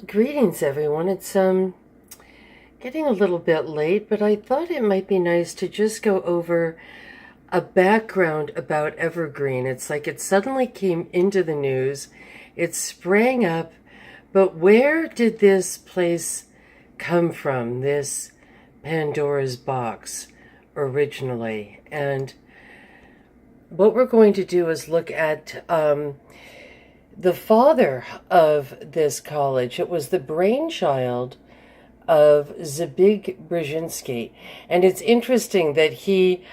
Greetings, everyone. It's getting a little bit late, but I thought it might be nice to just go over a background about Evergreen. It's like it suddenly came into the news, it sprang up, but where did this place come from, this Pandora's box, originally? And what we're going to do is look at the father of this college. It was the brainchild of Zbig Brzezinski, and it's interesting that he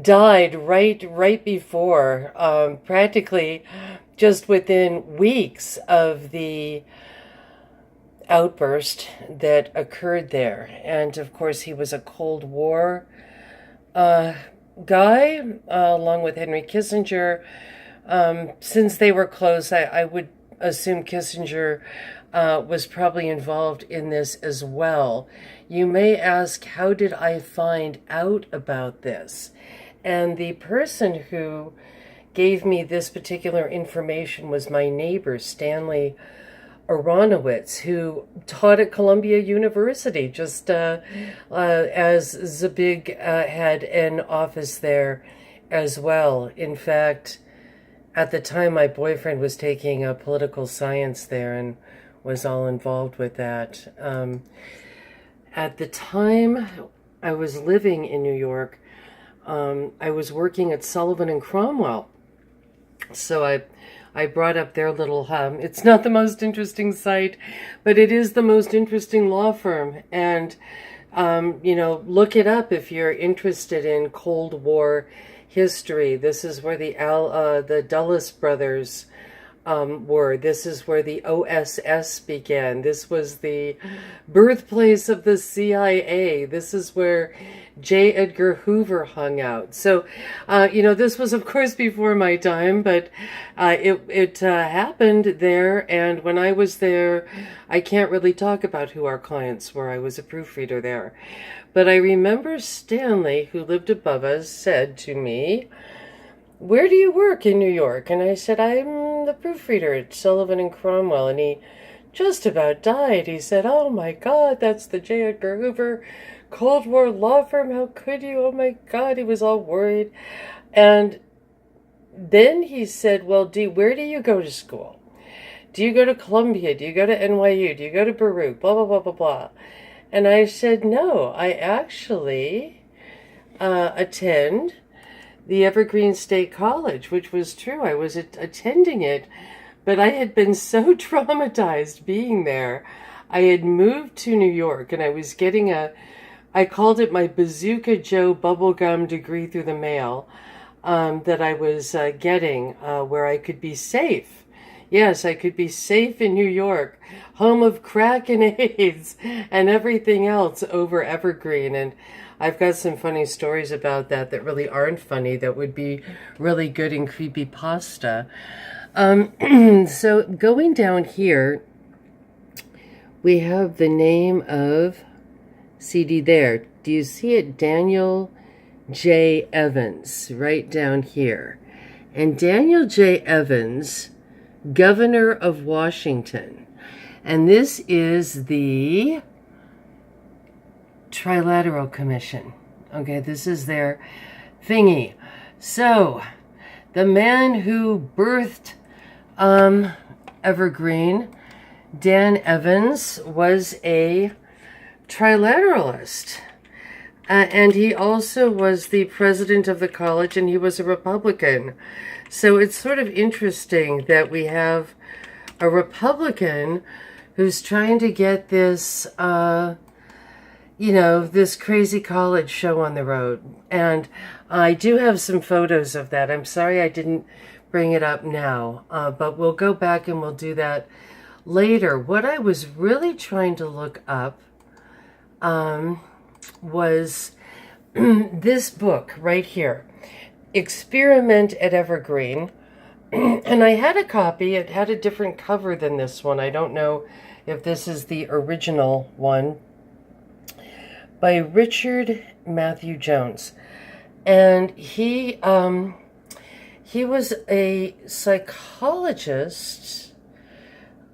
died right before, practically just within weeks of the outburst that occurred there. And of course, he was a Cold War guy, along with Henry Kissinger. Since they were close, I would assume Kissinger was probably involved in this as well. You may ask, how did I find out about this? And the person who gave me this particular information was my neighbor, Stanley Aronowitz, who taught at Columbia University, just as Zbig had an office there as well. In fact, at the time, my boyfriend was taking political science there and was all involved with that. At the time I was living in New York, I was working at Sullivan and Cromwell. So I brought up their little, it's not the most interesting site, but it is the most interesting law firm. And, look it up if you're interested in Cold War history. This is where the Dulles brothers were. This is where the OSS began. This was the birthplace of the CIA. This is where J. Edgar Hoover hung out. So, this was, of course, before my time, but it happened there. And when I was there, I can't really talk about who our clients were. I was a proofreader there. But I remember Stanley, who lived above us, said to me, "Where do you work in New York?" And I said, "I'm the proofreader at Sullivan and Cromwell." And he just about died. He said, "Oh my God, that's the J. Edgar Hoover Cold War law firm. How could you? Oh my God." He was all worried. And then he said, "Well, where do you go to school? Do you go to Columbia? Do you go to NYU? Do you go to Baruch? Blah, blah, blah, blah, blah." And I said, "No, I actually attend the Evergreen State College," which was true. I was attending it, but I had been so traumatized being there. I had moved to New York, and I was getting I called it my Bazooka Joe bubblegum degree through the mail, that I was getting, where I could be safe. Yes, I could be safe in New York, home of crack and AIDS and everything else, over Evergreen. And I've got some funny stories about that really aren't funny, that would be really good in creepypasta. So going down here, we have the name of CD there. Do you see it? Daniel J. Evans, right down here. And Daniel J. Evans, Governor of Washington. And this is the Trilateral Commission. Okay, this is their thingy. So, the man who birthed Evergreen, Dan Evans, was a trilateralist. And he also was the president of the college, and he was a Republican. So it's sort of interesting that we have a Republican who's trying to get this, this crazy college show on the road. And I do have some photos of that. I'm sorry I didn't bring it up now, but we'll go back and we'll do that later. What I was really trying to look up was this book right here, Experiment at Evergreen. And I had a copy. It had a different cover than this one. I don't know if this is the original one, by Richard Matthew Jones. And he was a psychologist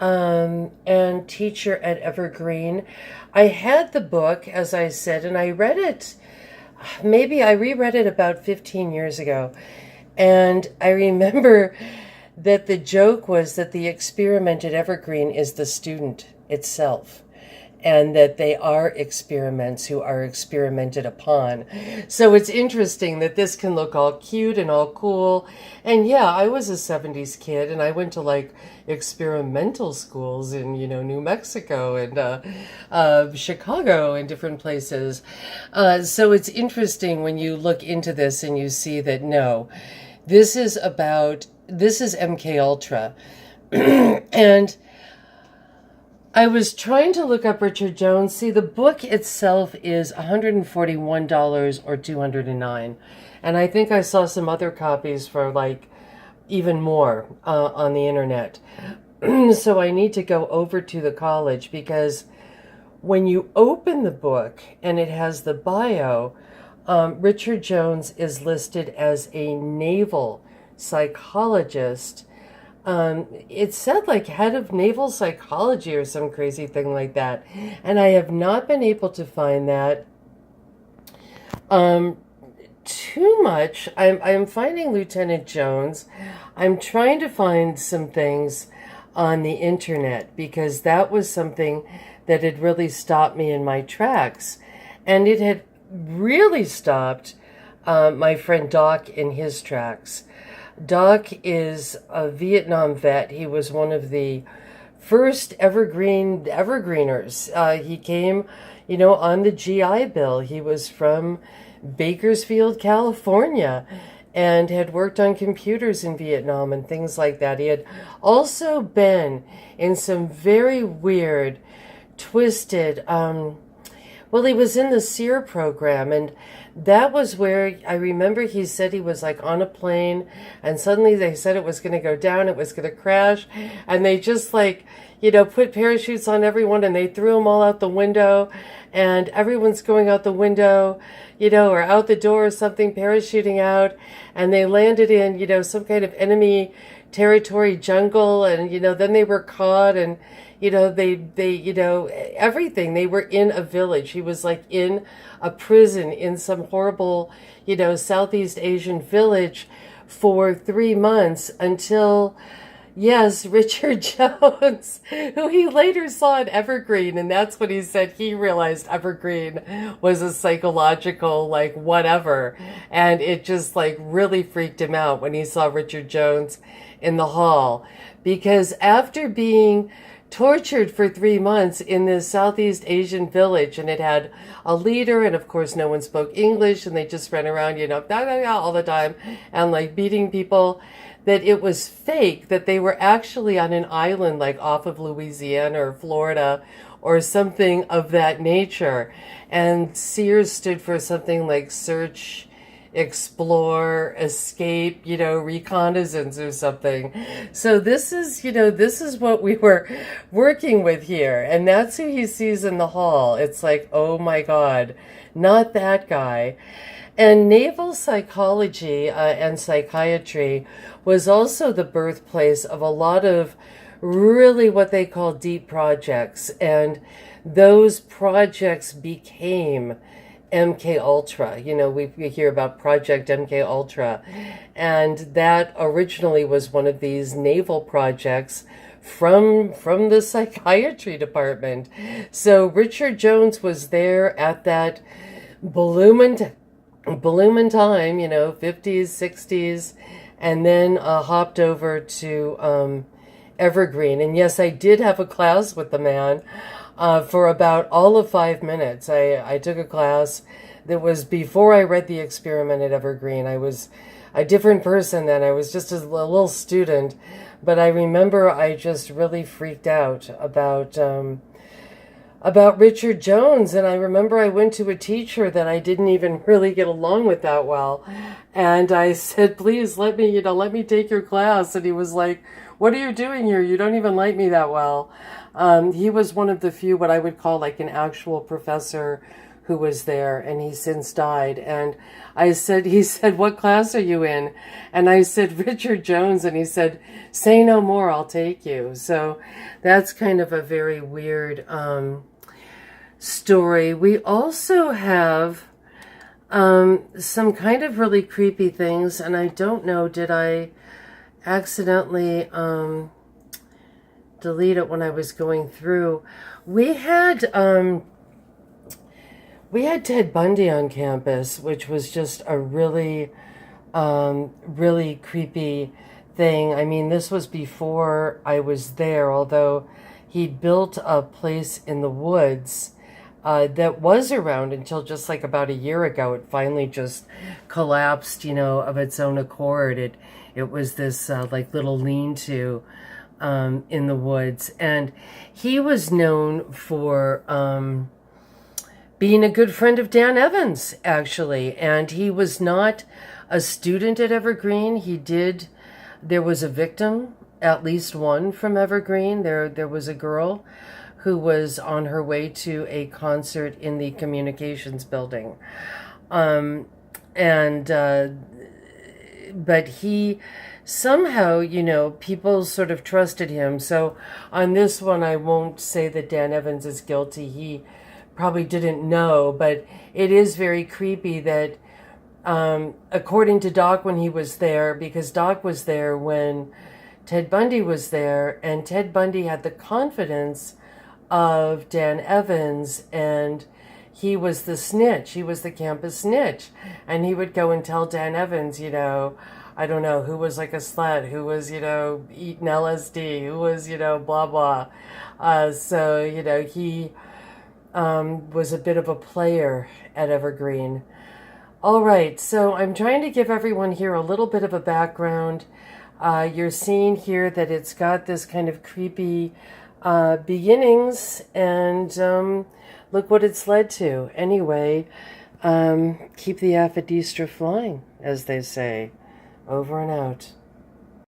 and teacher at Evergreen. I had the book, as I said, and I read it. Maybe I reread it about 15 years ago. And I remember that the joke was that the experiment at Evergreen is the student itself, and that they are experiments who are experimented upon. So it's interesting that this can look all cute and all cool. And yeah, I was a 70s kid, and I went to like experimental schools in, New Mexico and Chicago and different places. So it's interesting when you look into this and you see that no, this is MK Ultra. And I was trying to look up Richard Jones. See, the book itself is $141 or $209. And I think I saw some other copies for like even more on the internet. So I need to go over to the college, because when you open the book and it has the bio, Richard Jones is listed as a naval psychologist. It said like head of naval psychology or some crazy thing like that. And I have not been able to find that too much. I'm finding Lieutenant Jones. I'm trying to find some things on the internet, because that was something that had really stopped me in my tracks. And it had really stopped my friend Doc in his tracks. Doc is a Vietnam vet. He was one of the first Evergreeners. He came, on the GI Bill. He was from Bakersfield, California, and had worked on computers in Vietnam and things like that. He had also been in some very weird, twisted, he was in the SEER program, and that was where I remember he said he was like on a plane, and suddenly they said it was going to go down, it was going to crash, and they just like, put parachutes on everyone, and they threw them all out the window, and everyone's going out the window, or out the door or something, parachuting out, and they landed in, some kind of enemy territory jungle, and, then they were caught, and, everything. They were in a village. He was like in a prison in some horrible, Southeast Asian village for 3 months until, yes, Richard Jones, who he later saw at Evergreen. And that's when he said he realized Evergreen was a psychological, like, whatever. And it just like really freaked him out when he saw Richard Jones in the hall, because after being tortured for 3 months in this Southeast Asian village, and it had a leader, and of course no one spoke English, and they just ran around, all the time, and like beating people, that it was fake, that they were actually on an island like off of Louisiana or Florida or something of that nature. And SEER stood for something like search, explore, escape, reconnaissance or something. So this is what we were working with here. And that's who he sees in the hall. It's like, oh my God, not that guy. And naval psychology and psychiatry was also the birthplace of a lot of really what they call deep projects. And those projects became MK Ultra. We hear about Project MK Ultra, and that originally was one of these naval projects from the psychiatry department. So Richard Jones was there at that balloon time, 50s, 60s, and then hopped over to Evergreen. And yes, I did have a class with the man. For about all of 5 minutes. I took a class that was before I read the experiment at Evergreen. I was a different person then. I was just a little student. But I remember I just really freaked out about Richard Jones. And I remember I went to a teacher that I didn't even really get along with that well. And I said, please let me take your class. And he was like, what are you doing here? You don't even like me that well. He was one of the few, what I would call like an actual professor who was there, and he since died. And he said, what class are you in? And I said, Richard Jones. And he said, say no more, I'll take you. So that's kind of a very weird story. We also have some kind of really creepy things, and I don't know, did I accidentally delete it when I was going through? We had Ted Bundy on campus, which was just a really, really creepy thing. I mean, this was before I was there, although he built a place in the woods that was around until just like about a year ago. It finally just collapsed, of its own accord. It was this like little lean-to in the woods, and he was known for being a good friend of Dan Evans, actually. And he was not a student at Evergreen. There was a victim, at least one, from Evergreen. There was a girl who was on her way to a concert in the communications building. But he somehow, people sort of trusted him. So on this one, I won't say that Dan Evans is guilty. He probably didn't know, but it is very creepy that, according to Doc when he was there, because Doc was there when Ted Bundy was there, and Ted Bundy had the confidence of Dan Evans, and he was the snitch. He was the campus snitch, and he would go and tell Dan Evans, I don't know, who was like a slut, who was, eating LSD, who was, blah, blah. So, he was a bit of a player at Evergreen. All right, so I'm trying to give everyone here a little bit of a background. You're seeing here that it's got this kind of creepy beginnings, and look what it's led to. Anyway, keep the aphrodistra flying, as they say. Over and out.